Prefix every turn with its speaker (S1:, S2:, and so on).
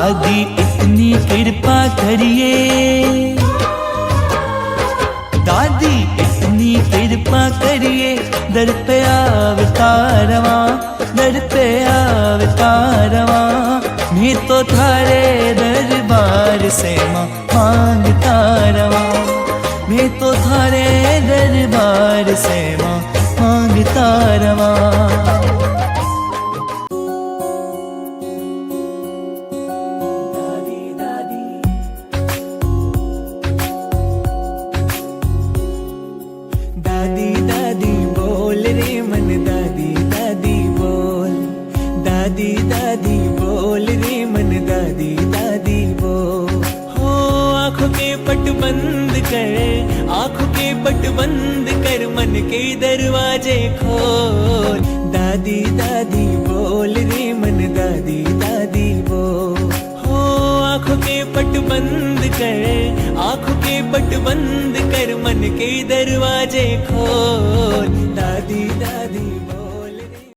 S1: दादी इतनी कृपा करिए, दादी इतनी कृपा करिए, दर पे आवता रवा, दर पे आवता रवा। मैं तो थारे दरबार से माँ मांगता रवा, मैं तो थारे दरबार से माँ मांगता रवा। दादी दादी बोल रे मन, दादी दादी बोल, दादी दादी बोल रे मन, दादी दादी बोल। हो आँखों के पट बंद कर, आँखों के पट बंद कर, मन के दरवाजे खोल। दादी दादी बोल रे मन, दादी दादी बोल। हो आँखों के पट बंद कर, आँखों के पट बंद कर, मन के दरवाजे खोल। दादी दादी बोल।